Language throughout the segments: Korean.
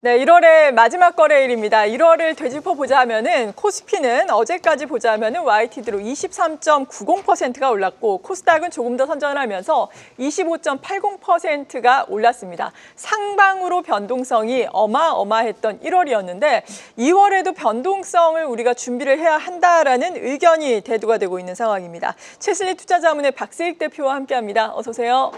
네, 1월의 마지막 거래일입니다. 1월을 되짚어 보자면은 코스피는 어제까지 보자면은 YTD로 23.90%가 올랐고 코스닥은 조금 더 선전을 하면서 25.80%가 올랐습니다. 상방으로 변동성이 어마어마했던 1월이었는데 2월에도 변동성을 우리가 준비를 해야 한다라는 의견이 대두가 되고 있는 상황입니다. 최슬리 투자자문의 박세익 대표와 함께합니다. 어서 오세요.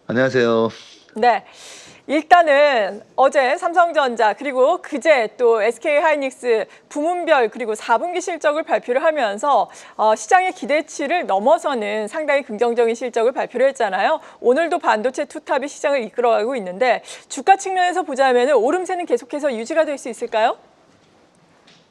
안녕하세요. 네. 일단은 어제 삼성전자 그리고 그제 또 SK하이닉스 부문별 그리고 4분기 실적을 발표를 하면서 시장의 기대치를 넘어서는 상당히 긍정적인 실적을 발표를 했잖아요. 오늘도 반도체 투탑이 시장을 이끌어가고 있는데 주가 측면에서 보자면 오름세는 계속해서 유지가 될 수 있을까요?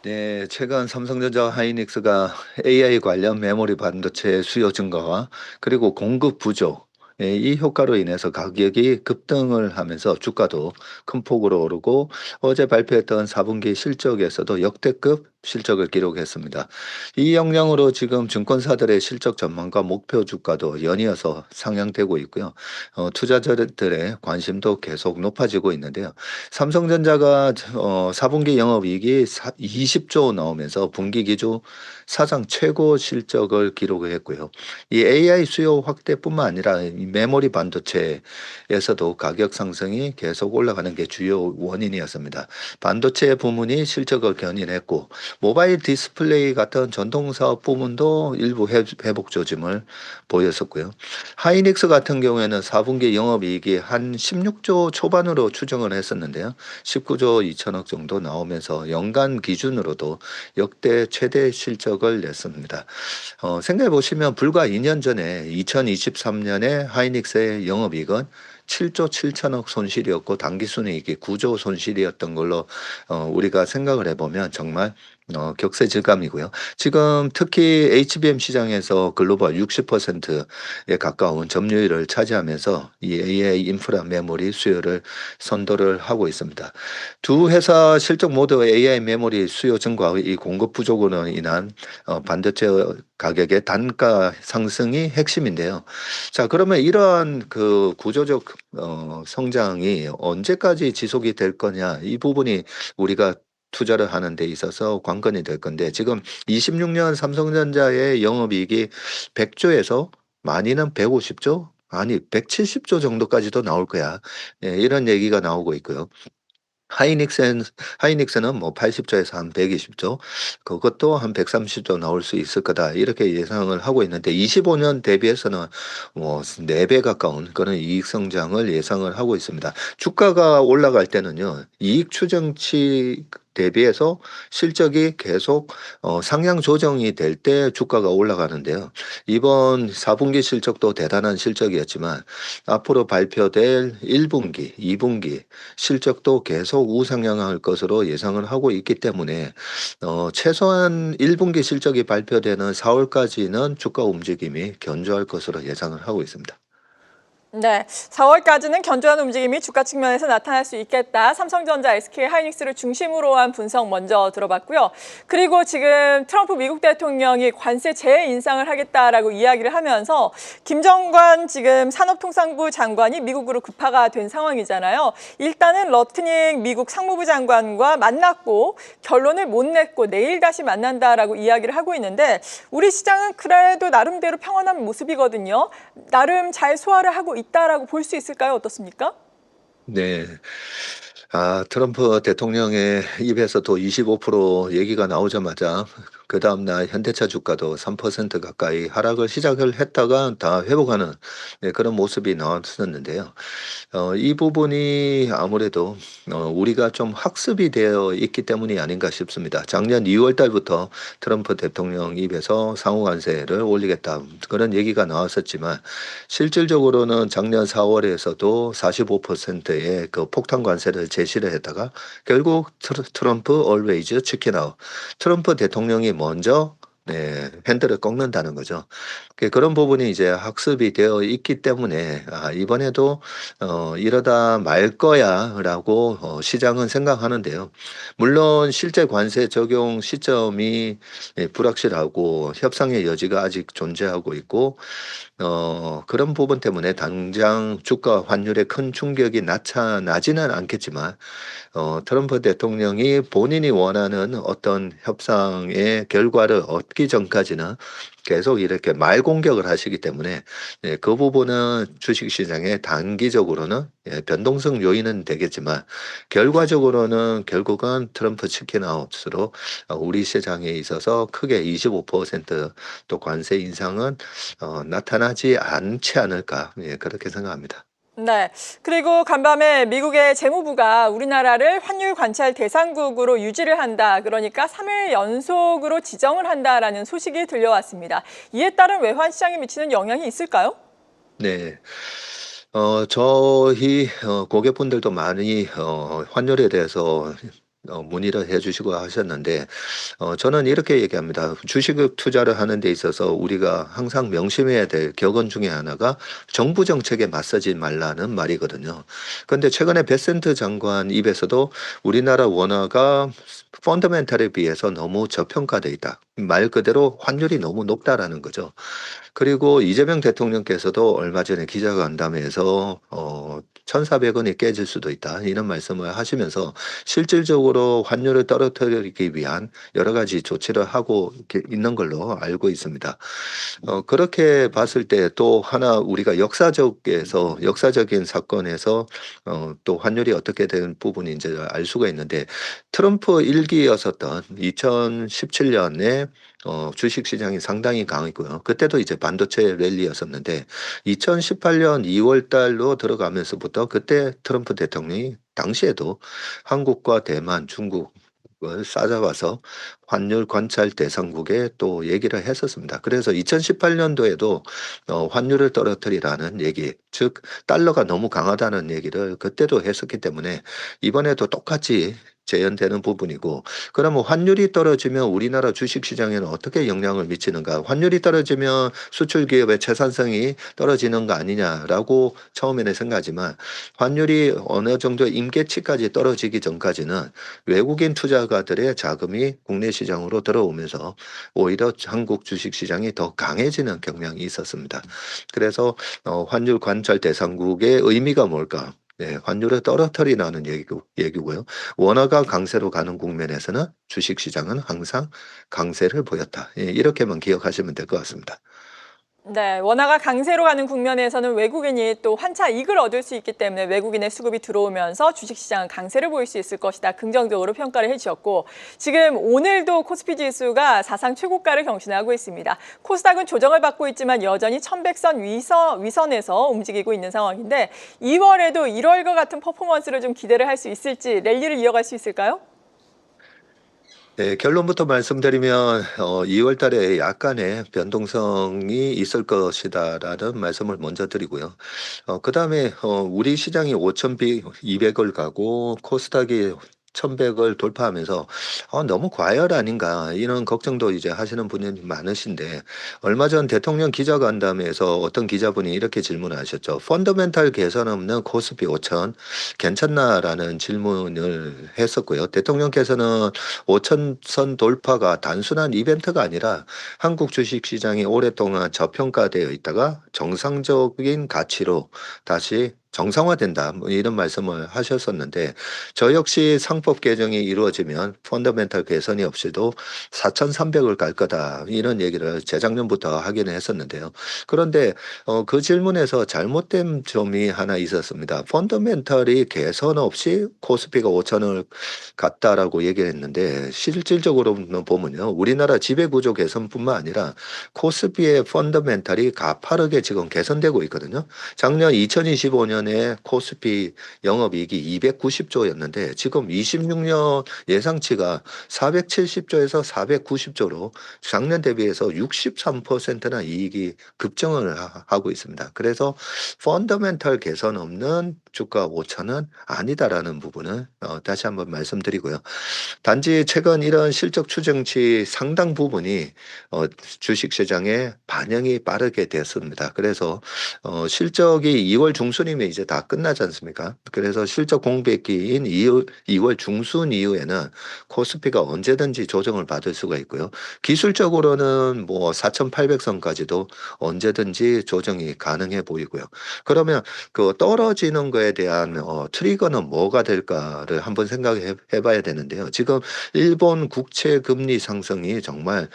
네, 최근 삼성전자 하이닉스가 AI 관련 메모리 반도체 수요 증가와 그리고 공급 부족, 이 효과로 인해서 가격이 급등을 하면서 주가도 큰 폭으로 오르고 어제 발표했던 4분기 실적에서도 역대급 실적을 기록했습니다. 이 영향으로 지금 증권사들의 실적 전망과 목표 주가도 연이어서 상향되고 있고요. 투자자들의 관심도 계속 높아지고 있는데요. 삼성전자가 4분기 영업이익이 20조 나오면서 분기 기준 사상 최고 실적을 기록을 했고요. 이 AI 수요 확대뿐만 아니라 이 메모리 반도체에서도 가격 상승이 계속 올라가는 게 주요 원인이었습니다. 반도체 부문이 실적을 견인했고 모바일 디스플레이 같은 전동 사업 부문도 일부 회복 조짐을 보였었고요. 하이닉스 같은 경우에는 4분기 영업이익이 한 16조 초반으로 추정을 했었는데요. 19조 2천억 정도 나오면서 연간 기준으로도 역대 최대 실적을 냈습니다. 생각해 보시면 불과 2년 전에 2023년에 하이닉스의 영업이익은 7조 7천억 손실이었고 당기순이익이 9조 손실이었던 걸로 우리가 생각을 해보면 정말 격세지감이고요. 지금 특히 HBM 시장에서 글로벌 60%에 가까운 점유율을 차지하면서 이 AI 인프라 메모리 수요를 선도를 하고 있습니다. 두 회사 실적 모두 AI 메모리 수요 증가와 이 공급 부족으로 인한 반도체 가격의 단가 상승이 핵심인데요. 자, 그러면 이러한 그 구조적 성장이 언제까지 지속이 될 거냐, 이 부분이 우리가 투자를 하는 데 있어서 관건이 될 건데 지금 26년 삼성전자의 영업이익이 100조에서 많이는 150조? 아니 170조 정도까지도 나올 거야. 예, 이런 얘기가 나오고 있고요. 하이닉스는 뭐 80조에서 한 120조, 그것도 한 130조 나올 수 있을 거다. 이렇게 예상을 하고 있는데 25년 대비해서는 뭐 4배 가까운 그런 이익 성장을 예상을 하고 있습니다. 주가가 올라갈 때는요. 이익 추정치 대비해서 실적이 계속 상향 조정이 될 때 주가가 올라가는데요. 이번 4분기 실적도 대단한 실적이었지만 앞으로 발표될 1분기, 2분기 실적도 계속 우상향할 것으로 예상을 하고 있기 때문에 최소한 1분기 실적이 발표되는 4월까지는 주가 움직임이 견조할 것으로 예상을 하고 있습니다. 네, 4월까지는 견조한 움직임이 주가 측면에서 나타날 수 있겠다. 삼성전자, SK하이닉스를 중심으로 한 분석 먼저 들어봤고요. 그리고 지금 트럼프 미국 대통령이 관세 재인상을 하겠다라고 이야기를 하면서 김정관 지금 산업통상부 장관이 미국으로 급파가 된 상황이잖아요. 일단은 러트닝 미국 상무부 장관과 만났고 결론을 못 냈고 내일 다시 만난다라고 이야기를 하고 있는데 우리 시장은 그래도 나름대로 평온한 모습이거든요. 나름 잘 소화를 하고 있다라고 볼 수 있을까요? 어떻습니까? 네. 트럼프 대통령의 입에서도 25% 얘기가 나오자마자 그 다음날 현대차 주가도 3% 가까이 하락을 시작을 했다가 다 회복하는, 네, 그런 모습이 나왔었는데요. 이 부분이 아무래도 우리가 좀 학습이 되어 있기 때문이 아닌가 싶습니다. 작년 2월 달부터 트럼프 대통령 입에서 상호관세를 올리겠다 그런 얘기가 나왔었지만 실질적으로는 작년 4월에서도 45%의 그 폭탄 관세를 제시를 했다가 결국 트럼프 always chicken out. 트럼프 대통령이 먼저 핸들을 꺾는다는 거죠. 그런 부분이 이제 학습이 되어 있기 때문에 이번에도 '이러다 말 거야.'라고 시장은 생각하는데요. 물론 실제 관세 적용 시점이 불확실하고 협상의 여지가 아직 존재하고 있고 그런 부분 때문에 당장 주가 환율에 큰 충격이 나타나지는 않겠지만 트럼프 대통령이 본인이 원하는 어떤 협상의 결과를 얻기 전까지는 계속 이렇게 말 공격을 하시기 때문에 그 부분은 주식시장에 단기적으로는 변동성 요인은 되겠지만 결과적으로는 결국은 트럼프 치킨아웃으로 우리 시장에 있어서 크게 25%또 관세 인상은 나타나지 않지 않을까 그렇게 생각합니다. 네. 그리고 간밤에 미국의 재무부가 우리나라를 환율 관찰 대상국으로 유지를 한다. 그러니까 3일 연속으로 지정을 한다라는 소식이 들려왔습니다. 이에 따른 외환 시장에 미치는 영향이 있을까요? 네. 저희 고객분들도 많이 환율에 대해서 문의를 해 주시고 하셨는데 저는 이렇게 얘기합니다. 주식 투자를 하는 데 있어서 우리가 항상 명심해야 될 격언 중에 하나가 정부 정책에 맞서지 말라는 말이거든요. 근데 최근에 베센트 장관 입에서도 우리나라 원화가 펀더멘탈에 비해서 너무 저평가돼 있다. 말 그대로 환율이 너무 높다라는 거죠. 그리고 이재명 대통령께서도 얼마 전에 기자간담회에서 1,400원이 깨질 수도 있다. 이런 말씀을 하시면서 실질적으로 환율을 떨어뜨리기 위한 여러 가지 조치를 하고 이렇게 있는 걸로 알고 있습니다. 그렇게 봤을 때 또 하나 우리가 역사적인 사건에서 또 환율이 어떻게 된 부분인지를 알 수가 있는데 트럼프 일기였었던 2017년에 주식 시장이 상당히 강했고요. 그때도 이제 반도체 랠리였었는데 2018년 2월 달로 들어가면서부터 그때 트럼프 대통령이 당시에도 한국과 대만, 중국을 싸잡아서 환율 관찰 대상국에 또 얘기를 했었습니다. 그래서 2018년도에도 환율을 떨어뜨리라는 얘기, 즉 달러가 너무 강하다는 얘기를 그때도 했었기 때문에 이번에도 똑같이 재현되는 부분이고 그러면 환율이 떨어지면 우리나라 주식 시장에는 어떻게 영향을 미치는가? 환율이 떨어지면 수출 기업의 채산성이 떨어지는 거 아니냐라고 처음에는 생각하지만 환율이 어느 정도 임계치까지 떨어지기 전까지는 외국인 투자가들의 자금이 국내 시장으로 들어오면서 오히려 한국 주식 시장이 더 강해지는 경향이 있었습니다. 그래서 환율 관찰 대상국의 의미가 뭘까? 환율을 떨어뜨리라는 얘기고요. 원화가 강세로 가는 국면에서는 주식 시장은 항상 강세를 보였다. 이렇게만 기억하시면 될 것 같습니다. 네, 원화가 강세로 가는 국면에서는 외국인이 또 환차 이익을 얻을 수 있기 때문에 외국인의 수급이 들어오면서 주식시장은 강세를 보일 수 있을 것이다. 긍정적으로 평가를 해주셨고 지금 오늘도 코스피 지수가 사상 최고가를 경신하고 있습니다. 코스닥은 조정을 받고 있지만 여전히 1100선 위선에서 움직이고 있는 상황인데 2월에도 1월과 같은 퍼포먼스를 좀 기대를 할 수 있을지 랠리를 이어갈 수 있을까요? 네, 결론부터 말씀드리면 2월 달에 약간의 변동성이 있을 것이다라는 말씀을 먼저 드리고요. 그다음에 우리 시장이 5,200을 가고 코스닥이 1,100을 돌파하면서 너무 과열 아닌가 이런 걱정도 이제 하시는 분이 많으신데 얼마 전 대통령 기자간담회에서 어떤 기자분이 이렇게 질문을 하셨죠. 펀더멘탈 개선 없는 코스피 5천 괜찮나라는 질문을 했었고요. 대통령께서는 5천선 돌파가 단순한 이벤트가 아니라 한국 주식시장이 오랫동안 저평가되어 있다가 정상적인 가치로 다시 정상화된다. 뭐 이런 말씀을 하셨었는데 저 역시 상법 개정이 이루어지면 펀더멘탈 개선이 없이도 4,300을 갈 거다. 이런 얘기를 재작년부터 하기는 했었는데요. 그런데 그 질문에서 잘못된 점이 하나 있었습니다. 펀더멘탈이 개선 없이 코스피가 5천을 갔다라고 얘기를 했는데 실질적으로 보면요. 우리나라 지배구조 개선뿐만 아니라 코스피의 펀더멘탈이 가파르게 지금 개선되고 있거든요. 작년 2025년에 코스피 영업이익이 290조였는데 지금 26년 예상치가 470조에서 490조로 작년 대비해서 63%나 이익이 급증을 하고 있습니다. 그래서 펀더멘털 개선 없는 주가 5천은 아니다라는 부분을 다시 한번 말씀드리고요. 단지 최근 이런 실적 추정치 상당 부분이 주식시장에 반영이 빠르게 됐습니다. 그래서 실적이 2월 중순이면 이제 다 끝나지 않습니까? 그래서 실적 공백기인 2월 중순 이후에는 코스피가 언제든지 조정을 받을 수가 있고요. 기술적으로는 뭐 4,800선까지도 언제든지 조정이 가능해 보이고요. 그러면 그 떨어지는 거에 대한 트리거는 뭐가 될까를 한번 생각해 봐야 되는데요. 지금 일본 국채 금리 상승이 정말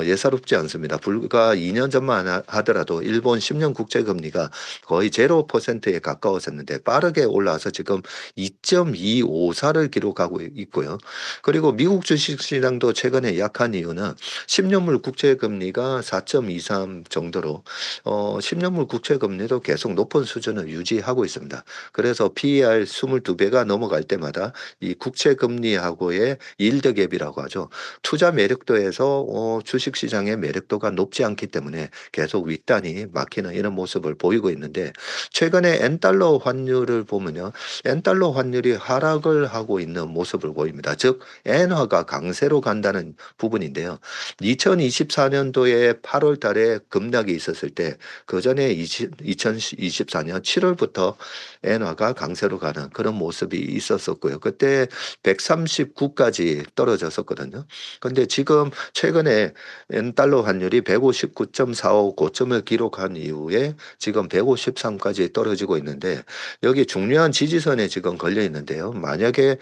예사롭지 않습니다. 불과 2년 전만 하더라도 일본 10년 국채 금리가 거의 0%에 가까웠었는데 빠르게 올라와서 지금 2.254를 기록하고 있고요. 그리고 미국 주식시장도 최근에 약한 이유는 10년물 국채 금리가 4.23 정도로 10년물 국채 금리도 계속 높은 수준을 유지하고 있습니다. 그래서 PER 22배가 넘어갈 때마다 이 국채 금리하고의 일드 갭이라고 하죠. 투자 매력도에서 주식 시장의 매력도가 높지 않기 때문에 계속 윗단이 막히는 이런 모습을 보이고 있는데 최근에 엔달러 환율을 보면요. 엔달러 환율이 하락을 하고 있는 모습을 보입니다. 즉 엔화가 강세로 간다는 부분인데요. 2024년도에 8월 달에 급락이 있었을 때 그 전에 2024년 7월부터 엔화가 강세로 가는 그런 모습이 있었었고요. 그때 139까지 떨어졌었거든요. 근데 지금 최근에 엔달러 환율이 159.45 고점을 기록한 이후에 지금 153까지 떨어지고 있는데 여기 중요한 지지선에 지금 걸려 있는데요. 만약에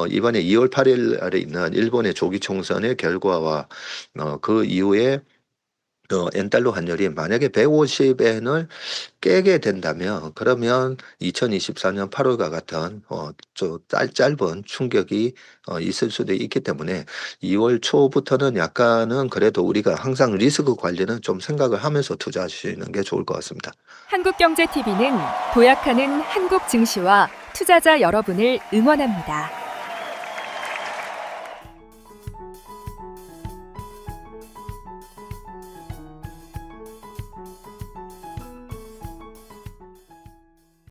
이번에 2월 8일 에 있는 일본의 조기 총선의 결과와 그 이후에 엔달러 환율이 만약에 150엔을 깨게 된다면 그러면 2024년 8월과 같은 좀 짧은 충격이 있을 수도 있기 때문에 2월 초부터는 약간은 그래도 우리가 항상 리스크 관리는 좀 생각을 하면서 투자하시는 게 좋을 것 같습니다. 한국경제TV는 도약하는 한국 증시와 투자자 여러분을 응원합니다.